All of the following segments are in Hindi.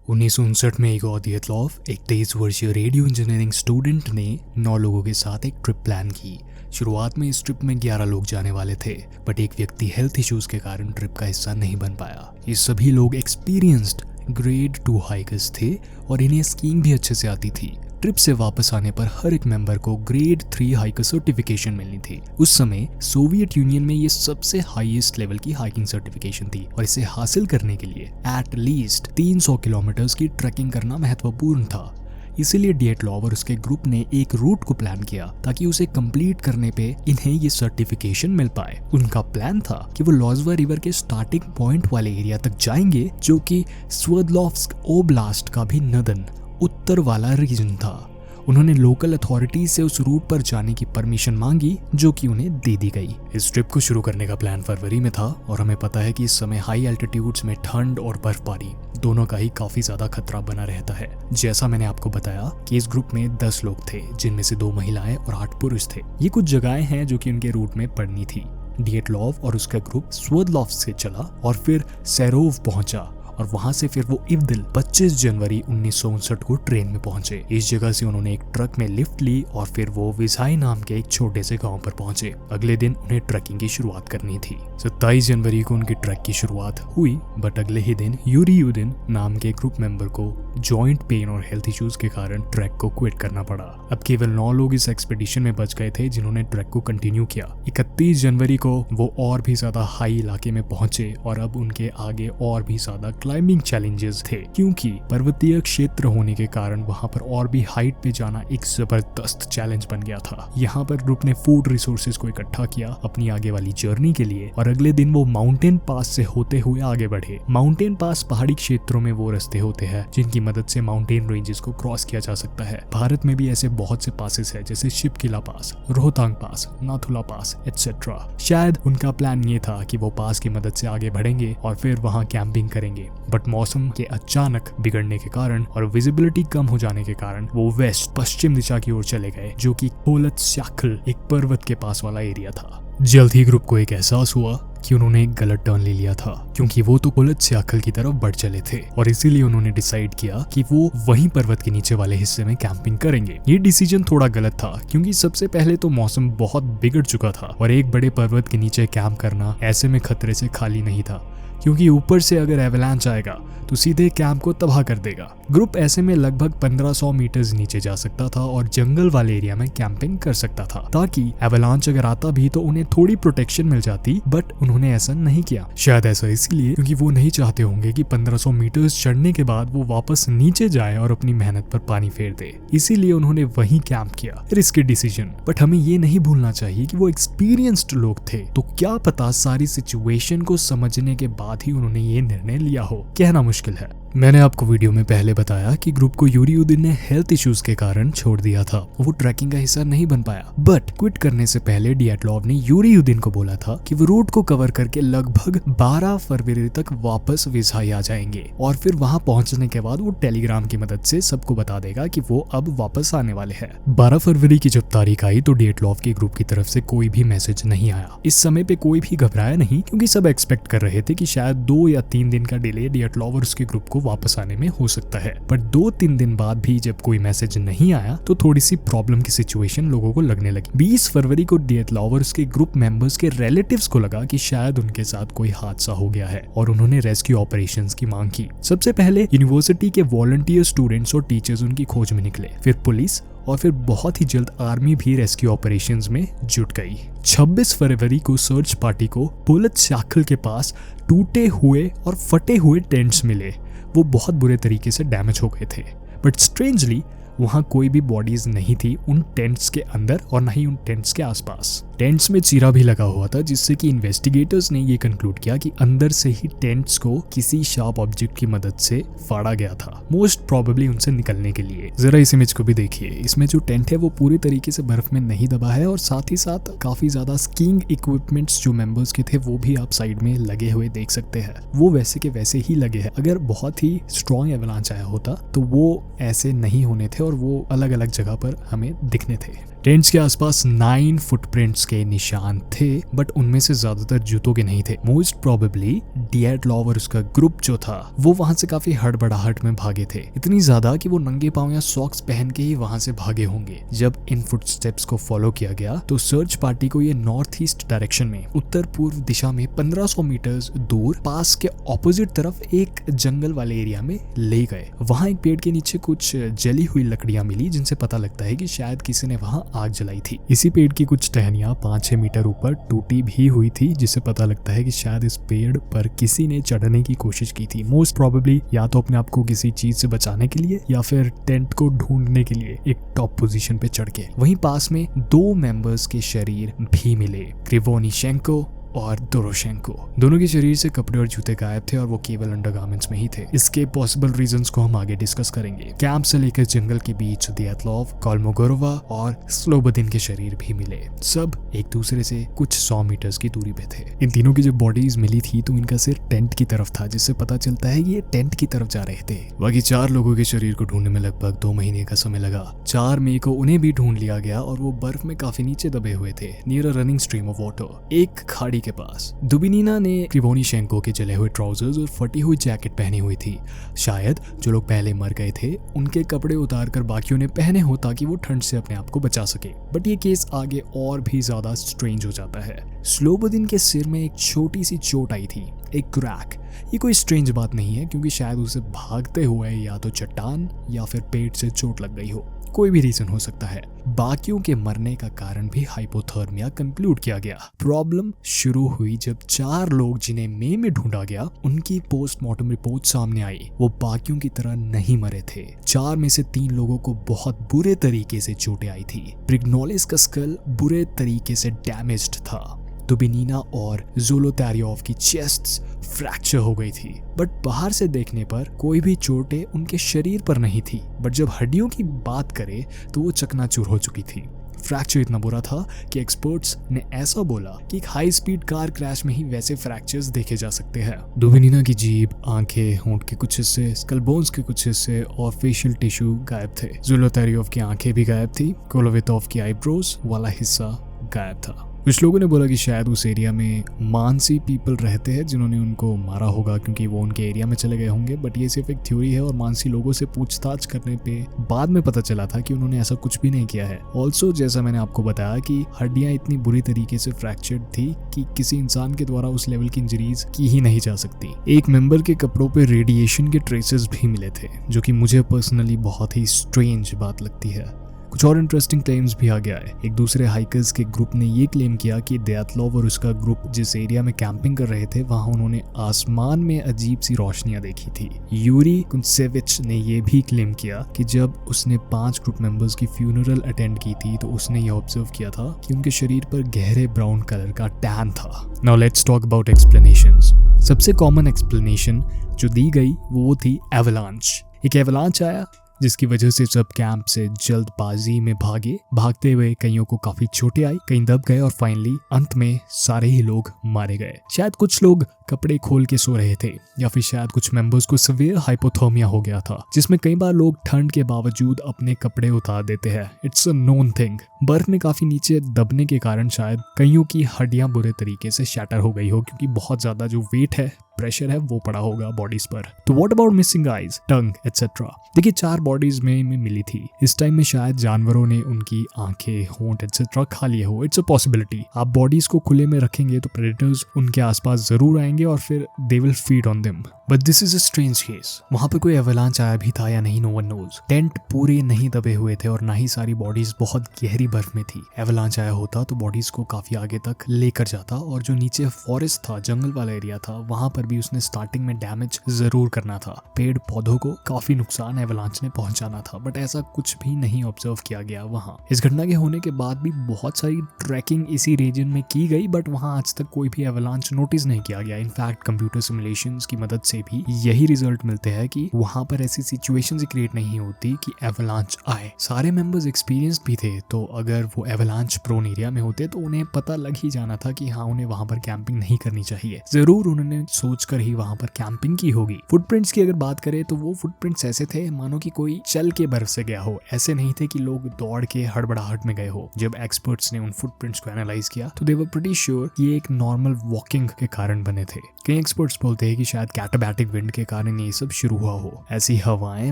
1959 में इगोर दिएतलॉव, एक 23 वर्षीय रेडियो इंजीनियरिंग स्टूडेंट ने 9 लोगों के साथ एक ट्रिप प्लान की। शुरुआत में इस ट्रिप में 11 लोग जाने वाले थे, बट एक व्यक्ति हेल्थ इश्यूज के कारण ट्रिप का हिस्सा नहीं बन पाया। ये सभी लोग एक्सपीरियंस्ड ग्रेड 2 हाइकर्स थे और इन्हें स्कीइंग भी अच्छे से आती थी। ट्रिप से वापस आने पर हर एक मेंबर को ग्रेड 3 हाइकर सर्टिफिकेशन मिलनी थी। उस समय सोवियत यूनियन में ये सबसे हाईएस्ट लेवल की हाइकिंग सर्टिफिकेशन थी और इसे हासिल करने के लिए एट लीस्ट 300 किलोमीटर्स की ट्रैकिंग करना महत्वपूर्ण था। इसीलिए दिएतलॉव और उसके ग्रुप ने एक रूट को प्लान किया ताकि उसे कंप्लीट करने पे इन्हें ये सर्टिफिकेशन मिल पाए। उनका प्लान था कि वो लॉज़वा रिवर के स्टार्टिंग पॉइंट वाले एरिया तक जाएंगे, जो कि स्वरदलोव्स्क ओब्लास्ट का भी नदन उत्तर वाला रीजन था। उन्होंने लोकल अथॉरिटीज से उस रूट पर जाने की परमिशन मांगी, जो कि उन्हें दे दी गई। इस ट्रिप को शुरू करने का प्लान फरवरी में था और हमें पता है कि इस समय हाई एल्टीट्यूड्स में ठंड और बर्फबारी दोनों का ही काफी ज्यादा खतरा बना रहता है। जैसा मैंने आपको बताया कि इस ग्रुप में 10 लोग थे, जिनमें से 2 महिलाएं और 8 पुरुष थे। ये कुछ जगहें हैं जो कि उनके रूट में पड़नी थी। दिएतलॉव और उसका ग्रुप स्वरदलोव्स्क से चला और फिर सेरोव पहुंचा और वहां से फिर वो इवदिल 25 जनवरी 1959 को ट्रेन में पहुंचे। इस जगह से उन्होंने एक ट्रक में लिफ्ट ली और फिर वो विजाई नाम के एक छोटे से गांव पर पहुंचे। अगले दिन उन्हें ट्रैकिंग की शुरुआत करनी थी। 27 जनवरी को उनकी ट्रैक की शुरुआत हुई, बट अगले ही दिन यूरी यूदिन नाम के ग्रुप मेंबर को जॉइंट पेन और हेल्थ इश्यूज के कारण ट्रैक को क्विट करना पड़ा। अब केवल 9 लोग इस एक्सपेडिशन में बच गए थे जिन्होंने ट्रैक को कंटिन्यू किया। 31 जनवरी को वो और भी ज्यादा हाई इलाके में पहुंचे और अब उनके आगे और भी ज्यादा क्लाइंबिंग चैलेंजेस थे, क्योंकि पर्वतीय क्षेत्र होने के कारण वहां पर और भी हाइट पे जाना एक जबरदस्त चैलेंज बन गया था। यहाँ पर ग्रुप ने फूड रिसोर्सेज को इकट्ठा किया अपनी आगे वाली जर्नी के लिए और अगले दिन वो माउंटेन पास से होते हुए आगे बढ़े। माउंटेन पास पहाड़ी क्षेत्रों में वो रास्ते होते हैं जिनकी मदद से माउंटेन रेंजेस को क्रॉस किया जा सकता है। भारत में भी ऐसे बहुत से पासेस है, जैसे शिवकिला पास, रोहतांग पास, नाथुला पास एटसेट्रा। शायद उनका प्लान ये था कि वो पास की मदद से आगे बढ़ेंगे और फिर वहाँ कैंपिंग करेंगे, बट मौसम के अचानक बिगड़ने के कारण और विजिबिलिटी कम हो जाने के कारण वो वेस्ट पश्चिम दिशा की ओर चले गए, जो कि कोलत्स्याखल एक पर्वत के पास वाला एरिया था। जल्द ही ग्रुप को एक एहसास हुआ कि उन्होंने एक गलत टर्न ले लिया था, क्योंकि वो तो कोलत्स्याखल की तरफ बढ़ चले थे और इसीलिए उन्होंने डिसाइड किया कि वो वहीं पर्वत के नीचे वाले हिस्से में कैंपिंग करेंगे। ये डिसीजन थोड़ा गलत था, क्योंकि सबसे पहले तो मौसम बहुत बिगड़ चुका था और एक बड़े पर्वत के नीचे कैंप करना ऐसे में खतरे से खाली नहीं था, क्योंकि ऊपर से अगर एवलांच आएगा तो सीधे कैंप को तबाह कर देगा। ग्रुप ऐसे में लगभग 1500 मीटर्स नीचे जा सकता था और जंगल वाले एरिया में कैंपिंग कर सकता था, ताकि एवलांच अगर आता भी तो उन्हें थोड़ी प्रोटेक्शन मिल जाती, बट उन्होंने ऐसा नहीं किया। शायद ऐसा इसलिए क्योंकि वो नहीं चाहते होंगे कि 1500 मीटर्स चढ़ने के बाद वो वापस नीचे जाए और अपनी मेहनत पर पानी फेर दे। इसीलिए उन्होंने वहीं कैंप किया। रिस्की डिसीजन, बट हमें ये नहीं भूलना चाहिए कि वो एक्सपीरियंस्ड लोग थे, तो क्या पता सारी सिचुएशन को समझने के बाद ही उन्होंने ये निर्णय लिया हो। कहना मुश्किल है। मैंने आपको वीडियो में पहले बताया कि ग्रुप को यूरी यूदिन ने हेल्थ इश्यूज के कारण छोड़ दिया था, वो ट्रैकिंग का हिस्सा नहीं बन पाया। बट क्विट करने से पहले दिएतलॉव ने यूरी यूदिन को बोला था कि वो रूट को कवर करके लगभग 12 फरवरी तक वापस विजाई आ जाएंगे और फिर वहां पहुंचने के बाद वो टेलीग्राम की मदद से सबको बता देगा कि वो अब वापस आने वाले हैं। 12 फरवरी की जब तारीख आई तो दिएतलॉव की ग्रुप की तरफ से कोई भी मैसेज नहीं आया। इस समय पे कोई भी घबराया नहीं, क्योंकि सब एक्सपेक्ट कर रहे थे कि शायद 2 या 3 दिन का डिले दिएतलॉव और उसके ग्रुप को वापस आने में हो सकता है। पर 2-3 दिन बाद भी जब कोई मैसेज नहीं आया तो थोड़ी सी प्रॉब्लम की सिचुएशन लोगों को लगने लगी। 20 फरवरी को दिएतलॉव और उसके ग्रुप मेंबर्स के रिलेटिव्स को लगा कि शायद उनके साथ कोई हादसा हो गया है और उन्होंने रेस्क्यू ऑपरेशंस की मांग की। सबसे पहले यूनिवर्सिटी के वॉलंटियर स्टूडेंट्स और टीचर्स उनकी खोज में निकले, फिर पुलिस और फिर बहुत ही जल्द आर्मी भी रेस्क्यू ऑपरेशंस में जुट गई। 26 फरवरी को सर्च पार्टी को कोलत्स्याखल के पास टूटे हुए और फटे हुए टेंट्स मिले। वो बहुत बुरे तरीके से डैमेज हो गए थे, बट स्ट्रेंजली वहां कोई भी बॉडीज नहीं थी उन टेंट्स के अंदर और न ही उन टेंट्स के आसपास। टेंट्स में चीरा भी लगा हुआ था, जिससे कि इन्वेस्टिगेटर्स ने ये कंक्लूड किया कि अंदर से ही टेंट्स को किसी शार्प ऑब्जेक्ट की मदद से फाड़ा गया था, मोस्ट प्रोबेबली उनसे निकलने के लिए। जरा इस इमेज को भी देखिए। इसमें जो टेंट है वो पूरी तरीके से बर्फ में नहीं दबा है और साथ ही साथ काफी ज्यादा स्कीइंग इक्विपमेंट्स जो मेंबर्स के थे वो भी आप साइड में लगे हुए देख सकते हैं। वो वैसे के वैसे ही लगे हैं। अगर बहुत ही स्ट्रॉन्ग एवलांच आया होता तो वो ऐसे नहीं होने थे और वो अलग अलग जगह पर हमें दिखने थे। टेंट्स के आसपास 9 फुटप्रिंट्स के निशान थे, बट उनमें से ज्यादातर जूतों के नहीं थे। मोस्ट प्रोबेबली डिएटलॉव और उसका ग्रुप जो था वो वहां से काफी हड़बड़ाहट में भागे थे, इतनी ज्यादा कि वो नंगे पांव या सॉक्स पहन के ही वहां से भागे होंगे। जब इन फुटस्टेप्स को फॉलो किया गया तो सर्च पार्टी को ये नॉर्थ ईस्ट डायरेक्शन में उत्तर पूर्व दिशा में 1500 मीटर्स दूर पास के ऑपोजिट तरफ एक जंगल वाले एरिया में ले गए। वहां एक पेड़ के नीचे कुछ जली हुई लकड़ियां मिली, जिनसे पता लगता है कि शायद किसी ने वहां आग जलाई थी। इसी पेड़ की कुछ टहनियां 5-6 मीटर ऊपर टूटी भी हुई थी, जिससे पता लगता है कि शायद इस पेड़ पर किसी ने चढ़ने की कोशिश की थी। मोस्ट प्रोबेबली या तो अपने आप को किसी चीज से बचाने के लिए या फिर टेंट को ढूंढने के लिए एक टॉप पोजीशन पे चढ़ के। वहीं पास में 2 मेंबर्स के शरीर भी मिले, क्रिवोनिशेंको और दोरोशेंको। दोनों के शरीर से कपड़े और जूते गायब थे और वो केवल अंडरगारमेंट्स में ही थे। इसके पॉसिबल रीजंस को हम आगे डिस्कस करेंगे। कैंप से लेकर जंगल के बीच दियातलॉव, कोल्मोगोरोवा और स्लोबोदिन के शरीर भी मिले। सब एक दूसरे से कुछ 100 मीटर्स की दूरी पे थे। इन तीनों की जब बॉडीज मिली थी तो इनका सिर टेंट की तरफ था, जिससे पता चलता है कि ये टेंट की तरफ जा रहे थे। बाकी 4 लोगों के शरीर को ढूंढने में लगभग 2 महीने का समय लगा। 4 मई को उन्हें भी ढूंढ लिया गया और वो बर्फ में काफी नीचे दबे हुए थे, near a running stream of water, एक खाड़ी के पास। दुबिनीना ने क्रिवोनिशेंको के जले हुए ट्राउजर्स और फटी हुई जैकेट पहनी हुई थी। शायद जो लोग पहले मर गए थे उनके कपड़े उतारकर बाकियों ने पहने हो ताकि वो ठंड से अपने आप को बचा सके। बट ये केस आगे और भी ज्यादा स्ट्रेंज हो जाता है। स्लोबोदिन के सिर में एक छोटी सी चोट आई थी, एक क्रैक। ये कोई स्ट्रेंज बात नहीं है क्योंकि शायद उसे भागते हुए या तो चट्टान या फिर पेट से चोट लग गई हो, कोई भी रीजन हो सकता है। बाकियों के मरने का कारण भी हाइपोथर्मिया कंक्लूड किया गया। प्रॉब्लम शुरू हुई जब 4 लोग जिन्हें मई में ढूंढा गया उनकी पोस्टमार्टम रिपोर्ट सामने आई। वो बाकियों की तरह नहीं मरे थे। 4 में से 3 लोगों को बहुत बुरे तरीके से चोटें आई थी। ब्रिग्नोलिस का स्कल बुरे तरीके से डैमेज्ड था। दुबिनीना और ज़ोलोटारियोव की चेस्ट्स फ्रैक्चर हो गई थी, बट बाहर से देखने पर कोई भी चोटें उनके शरीर पर नहीं थी। बट जब हड्डियों की बात करें तो वो चकनाचूर हो चुकी थी। फ्रैक्चर इतना बुरा था कि एक्सपर्ट्स ने ऐसा बोला कि एक हाई स्पीड कार क्रैश में ही वैसे फ्रैक्चर्स देखे जा सकते हैं। दुबिनीना की जीभ, आंखें, होंठ के कुछ हिस्से, स्कल बोन्स के कुछ हिस्से और फेशियल टिश्यू गायब थे। ज़ोलोटारियोव की आंखें भी गायब थी। कोलोवेतोव की आईब्रोज वाला हिस्सा गायब था। कुछ लोगों ने बोला कि शायद उस एरिया में मानसी पीपल रहते हैं जिन्होंने उनको मारा होगा क्योंकि वो उनके एरिया में चले गए होंगे। बट ये सिर्फ एक थ्योरी है और मानसी लोगों से पूछताछ करने पे बाद में पता चला था कि उन्होंने ऐसा कुछ भी नहीं किया है। ऑल्सो जैसा मैंने आपको बताया कि हड्डियां इतनी बुरी तरीके से फ्रैक्चर्ड थी कि किसी इंसान के द्वारा उस लेवल की इंजरीज की ही नहीं जा सकती। एक मेंबर के कपड़ों पे रेडिएशन के ट्रेसेस भी मिले थे, जो कि मुझे पर्सनली बहुत ही स्ट्रेंज बात लगती है। कुछ और इंटरेस्टिंग क्लेम्स भी आ गया है। एक दूसरे हाइकर्स के ग्रुप ने ये क्लेम किया कि दियातलॉव और उसका ग्रुप जिस एरिया में कैंपिंग कर रहे थे वहां उन्होंने आसमान में अजीब सी रोशनियां देखी थी। यूरी कुंसेविच ने ये भी क्लेम किया कि जब उसने 5 ग्रुप मेंबर्स की फ्यूनरल अटेंड की थी तो उसने ये ऑब्जर्व किया था कि उनके शरीर पर गहरे ब्राउन कलर का टैन था। Now let's talk about explanations. सबसे कॉमन एक्सप्लेनेशन जो दी गई वो थी एवलांच। एक एवलांच आया जिसकी वजह से सब कैंप से जल्दबाजी में भागते हुए कईयों को काफी चोटें आई, कई दब गए और फाइनली अंत में सारे ही लोग मारे गए। शायद कुछ लोग कपड़े खोल के सो रहे थे या फिर शायद कुछ मेंबर्स को सीवियर हाइपोथर्मिया हो गया था, जिसमें कई बार लोग ठंड के बावजूद अपने कपड़े उतार देते हैं। It's a known thing. बर्फ में काफी नीचे दबने के कारण शायद कईयों की हड्डियां बुरे तरीके से शैटर हो गई हो क्योंकि बहुत ज्यादा जो वेट है, प्रेशर है, वो पड़ा होगा बॉडीज पर। तो what about missing eyes, tongue etcetera? देखिए 4 बॉडीज में मिली थी। इस टाइम में शायद जानवरों ने उनकी आंखें, होंठ एटसेट्रा खा लिए हो। It's a possibility. आप बॉडीज को खुले में रखेंगे तो प्रेडेटर्स उनके आसपास जरूर आएंगे और फिर they will feed on them. But this is a strange case. वहां पर कोई एवलांच आया भी था या नहीं, नो वन नोज। टेंट पूरे नहीं दबे हुए थे और ना ही सारी बॉडीज बहुत गहरी बर्फ में थी। एवलांच आया होता तो बॉडीज को काफी आगे तक लेकर जाता और जो नीचे फॉरेस्ट था, जंगल वाला एरिया था, वहां पर भी उसने स्टार्टिंग में डैमेज जरूर करना था। पेड़ पौधों को काफी नुकसान एवलांच ने पहुंचाना था, बट ऐसा कुछ भी नहीं ऑब्जर्व किया गया वहां। इस घटना के होने के बाद भी बहुत सारी ट्रैकिंग इसी रीजन में की गई, बट वहां आज तक कोई भी एवलांच नोटिस नहीं किया गया। इनफैक्ट कंप्यूटर सिमुलेशंस की मदद से से भी यही रिजल्ट मिलते हैं कि वहां पर ऐसी सिचुएशंस क्रिएट नहीं होती कि एवलांच आए। सारे मेंबर्स एक्सपीरियंस भी थे, तो अगर वो एवलांच प्रोन एरिया में होते तो उन्हें पता लग ही जाना था कि हाँ, उन्हें वहां पर कैंपिंग नहीं करनी चाहिए। जरूर उन्होंने सोचकर ही वहां पर कैंपिंग की होगी। फुटप्रिंट्स की अगर बात करें तो वो फुटप्रिंट्स ऐसे थे मानो कि कोई चल के बर्फ से गया हो, ऐसे नहीं थे कि लोग दौड़ के हड़बड़ाहट में गए हो। जब एक्सपर्ट्स ने उन फुटप्रिंट्स को एनालाइज किया तो दे वर प्रीटी श्योर ये एक नॉर्मल वॉकिंग के कारण बने थे। कई एक्सपर्ट्स बोलते हैं कि शायद कैटाबैटिक विंड के कारण ये सब शुरू हुआ हो। ऐसी हवाएं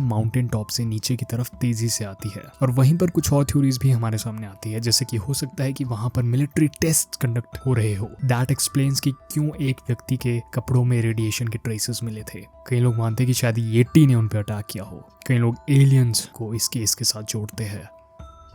माउंटेन टॉप से नीचे की तरफ तेजी से आती है। और वहीं पर कुछ और थ्योरीज भी हमारे सामने आती है, जैसे कि हो सकता है कि वहां पर मिलिट्री टेस्ट कंडक्ट हो रहे हो। दैट एक्सप्लेन्स कि क्यों एक व्यक्ति के कपड़ों में रेडिएशन के ट्रेसेस मिले थे। कई लोग मानते हैं कि शायद येटी ने उन पर अटैक किया हो। कई लोग एलियंस को इस केस के साथ जोड़ते हैं।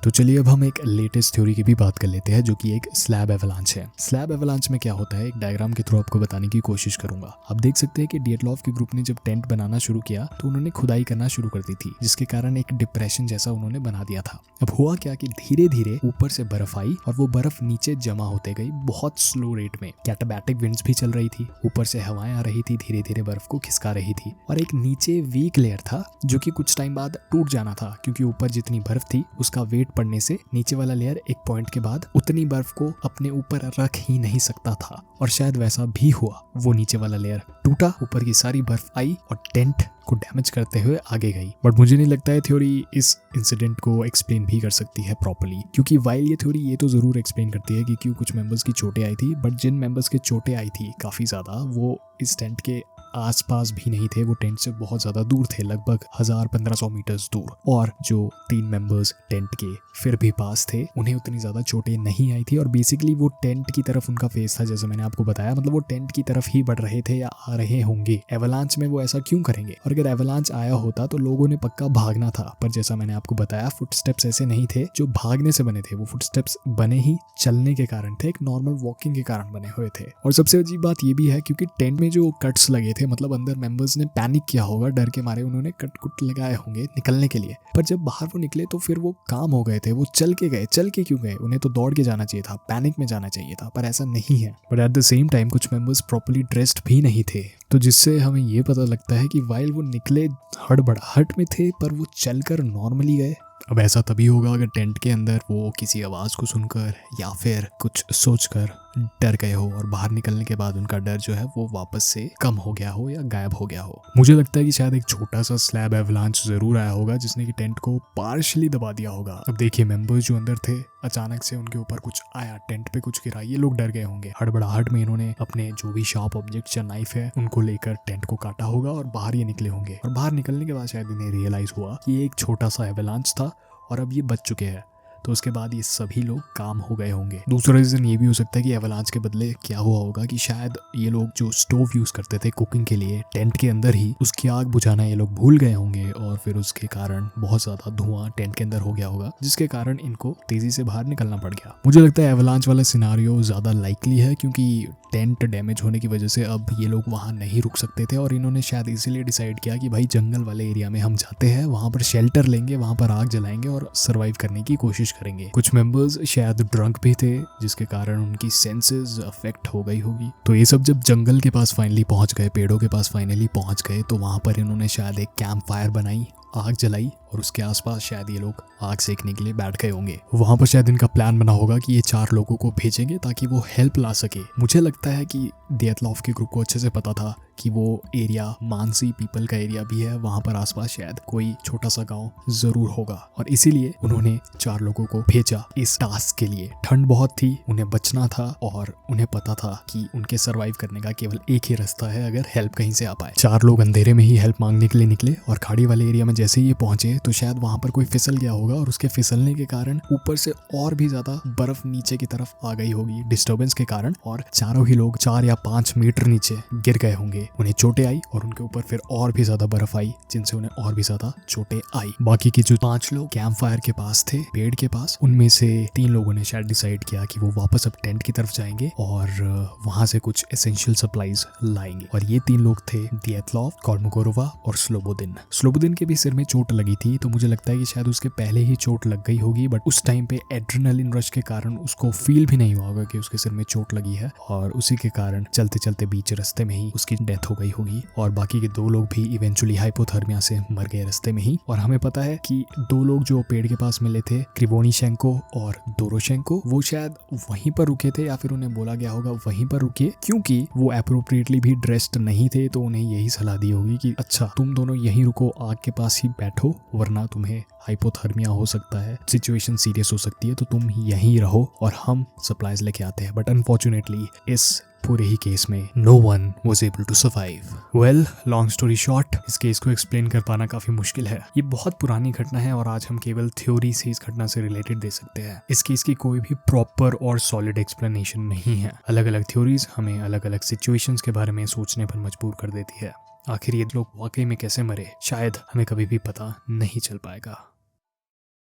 तो चलिए अब हम एक लेटेस्ट थ्योरी की भी बात कर लेते हैं, जो कि एक स्लैब एवलांच है। स्लैब एवलांच में क्या होता है, एक डायग्राम के थ्रू आपको बताने की कोशिश करूंगा। आप देख सकते हैं कि डिएटलॉफ के ग्रुप ने जब टेंट बनाना शुरू किया तो उन्होंने खुदाई करना शुरू कर दी थी, जिसके कारण एक डिप्रेशन जैसा उन्होंने बना दिया था। अब हुआ क्या कि धीरे धीरे ऊपर से बर्फ आई और वो बर्फ नीचे जमा होते गई बहुत स्लो रेट में। कैटाबैटिक विंड्स भी चल रही थी, ऊपर से हवाएं आ रही थी, धीरे धीरे बर्फ को खिसका रही थी। और एक नीचे वीक लेयर था जो कि कुछ टाइम बाद टूट जाना था, क्योंकि ऊपर जितनी बर्फ थी उसका वेट पड़ने से नीचे वाला लेयर एक पॉइंट के बाद उतनी बर्फ को अपने ऊपर रख ही नहीं सकता था। और शायद वैसा भी हुआ। वो नीचे वाला लेयर टूटा, ऊपर की सारी बर्फ आई और टेंट को डैमेज करते हुए आगे गई। बट मुझे नहीं लगता है थ्योरी इस इंसिडेंट को एक्सप्लेन भी कर सकती है प्रॉपर्ली, क्योंकि वाइल ये थ्योरी ये तो जरूर एक्सप्लेन करती है कि क्यों कुछ मेंबर्स की चोटें आई थी, बट जिन मेंबर्स के चोटें आई थी काफी ज्यादा, वो इस टेंट के आसपास भी नहीं थे। वो टेंट से बहुत ज्यादा दूर थे, लगभग 1000-1500 मीटर्स दूर। और जो 3 मेंबर्स टेंट के फिर भी पास थे, उन्हें उतनी ज्यादा चोटें नहीं आई थी। और बेसिकली वो टेंट की तरफ उनका फेस था, जैसे मैंने आपको बताया, मतलब वो टेंट की तरफ ही बढ़ रहे थे या आ रहे होंगे। एवलांच में वो ऐसा क्यों करेंगे? और अगर एवलांच आया होता तो लोगों ने पक्का भागना था, पर जैसा मैंने आपको बताया फुटस्टेप्स ऐसे नहीं थे जो भागने से बने थे। वो फुटस्टेप्स बने ही चलने के कारण थे, एक नॉर्मल वॉकिंग के कारण बने हुए थे। और सबसे अजीब बात ये भी है क्योंकि टेंट में जो कट्स लगे थे, मतलब अंदर मेंबर्स ने पैनिक किया होगा, डर के मारे उन्होंने कट कुट लगाए होंगे निकलने के लिए। पर जब बाहर वो निकले तो फिर वो काम हो गए थे। वो चल के गए। चल के क्यों गए? उन्हें तो दौड़ के जाना चाहिए था, पैनिक में जाना चाहिए था, पर ऐसा नहीं है। But at the same time कुछ मेंबर्स प्रॉपर्ली ड्रेस्ड भी नहीं थे, तो जिससे हमें ये पता लगता है कि वाइल वो निकले हड़बड़ाहट में थे, पर वो चलकर नॉर्मली गए। अब ऐसा तभी होगा अगर टेंट के अंदर वो किसी आवाज को सुनकर या फिर कुछ सोचकर डर गए हो और बाहर निकलने के बाद उनका डर जो है वो वापस से कम हो गया हो या गायब हो गया हो। मुझे लगता है कि शायद एक छोटा सा स्लैब एवलांच जरूर आया होगा जिसने कि टेंट को पार्शियली दबा दिया होगा। अब देखिए मेंबर्स जो अंदर थे, अचानक से उनके ऊपर कुछ आया, टेंट पे कुछ गिरा, ये लोग डर गए होंगे। हड़बड़ाहट में इन्होंने अपने जो भी शार्प ऑब्जेक्ट या नाइफ है उनको लेकर टेंट को काटा होगा और बाहर ये निकले होंगे। और बाहर निकलने के बाद शायद इन्हें रियलाइज हुआ कि ये एक छोटा सा एवलांच था और अब ये बच चुके हैं। तो उसके बाद ये सभी लोग काम हो गए होंगे। दूसरा रीजन ये भी हो सकता है कि एवलांच के बदले क्या हुआ होगा कि शायद ये लोग जो स्टोव यूज करते थे कुकिंग के लिए टेंट के अंदर ही, उसकी आग बुझाना ये लोग भूल गए होंगे और फिर उसके कारण बहुत ज्यादा धुआं टेंट के अंदर हो गया होगा, जिसके कारण इनको तेजी से बाहर निकलना पड़ गया। मुझे लगता है एवलांच वाला सिनारियो ज्यादा लाइकली है, क्योंकि टेंट डैमेज होने की वजह से अब ये लोग वहां नहीं रुक सकते थे और इन्होंने शायद इसीलिए डिसाइड किया कि भाई जंगल वाले एरिया में हम जाते हैं, वहां पर शेल्टर लेंगे, वहां पर आग जलाएंगे और सर्वाइव करने की कोशिश करेंगे। कुछ मेंबर्स शायद ड्रंक भी थे, जिसके कारण उनकी सेंसेस अफेक्ट हो गई होगी। तो ये सब जब जंगल के पास फाइनली पहुंच गए, पेड़ों के पास फाइनली पहुंच गए, तो वहां पर इन्होंने शायद एक कैंप फायर बनाई, आग जलाई और उसके आसपास शायद ये लोग आग सेकने के लिए बैठ गए होंगे। वहां पर शायद इनका प्लान बना होगा कि ये 4 लोगों को भेजेंगे ताकि वो हेल्प ला सके। मुझे लगता है कि डिएटलॉफ के ग्रुप को अच्छे से पता था कि वो एरिया मानसी पीपल का एरिया भी है, वहां पर आसपास शायद कोई छोटा सा गांव जरूर होगा और इसीलिए उन्होंने 4 लोगों को भेजा इस टास्क के लिए। ठंड बहुत थी, उन्हें बचना था और उन्हें पता था कि उनके सर्वाइव करने का केवल एक ही रास्ता है अगर हेल्प कहीं से आ पाए। 4 लोग अंधेरे में ही हेल्प मांगने के लिए निकले और खाड़ी वाले एरिया में जैसे ही ये पहुंचे तो शायद वहां पर कोई फिसल गया होगा और उसके फिसलने के कारण ऊपर से और भी ज्यादा बर्फ नीचे की तरफ आ गई होगी डिस्टर्बेंस के कारण, और चारों ही लोग 4 या 5 मीटर नीचे गिर गए होंगे। उन्हें चोटें आई और उनके ऊपर फिर और भी ज्यादा बर्फ आई, जिनसे उन्हें और भी ज्यादा चोटें आई। बाकी के जो 5 लोग कैंप फायर के पास थे, पेड़ के पास, उनमें से 3 लोगों ने शायद डिसाइड किया कि वो वापस अब टेंट की तरफ जाएंगे और वहां से कुछ एसेंशियल सप्लाईज लाएंगे। और ये 3 लोग थे डिएटलॉफ, कॉर्मोगोरोवा और स्लोबोदिन। स्लोबोदिन के भी सिर सिर में चोट लगी थी, तो मुझे लगता है कि शायद उसके पहले ही चोट लग गई होगी, बट उस टाइम पे एड्रेनलिन रश के कारण उसको फील भी नहीं हुआ होगा कि उसके सिर में चोट लगी है, और उसी के कारण चलते चलते बीच रास्ते में ही उसकी डेथ हो गई होगी। और बाकी के 2 लोग भी इवेंचुअली हाइपोथर्मिया से मर गए रास्ते में ही। और हमें पता है कि 2 लोग जो पेड़ के पास मिले थे, क्रिवोनिशेंको और दोरोशेंको, वो शायद वहीं पर रुके थे या फिर उन्हें बोला गया होगा वहीं पर रुके, क्योंकि वो अप्रोप्रिएटली भी ड्रेस्ड नहीं थे, तो उन्हें यही सलाह दी होगी कि अच्छा तुम दोनों यहीं रुको, आग के पास ही बैठो, वरना तुम्हें हाइपोथर्मिया हो सकता है, सिचुएशन सीरियस हो सकती है, तो तुम यहीं रहो और हम सप्लाईज लेके आते हैं। बट अनफॉर्चुनेटली इस पूरे ही केस में no one was able to survive. Well, long story short, इस केस को एक्सप्लेन कर पाना काफी मुश्किल है। ये बहुत पुरानी घटना है और आज हम केवल थ्योरी से इस घटना से रिलेटेड दे सकते हैं। इस केस की कोई भी प्रॉपर और सॉलिड एक्सप्लेनेशन नहीं है। अलग अलग थ्योरीज हमें अलग अलग सिचुएशंस के बारे में सोचने पर मजबूर कर देती है। आखिर ये लोग वाकई में कैसे मरे, शायद हमें कभी भी पता नहीं चल पाएगा।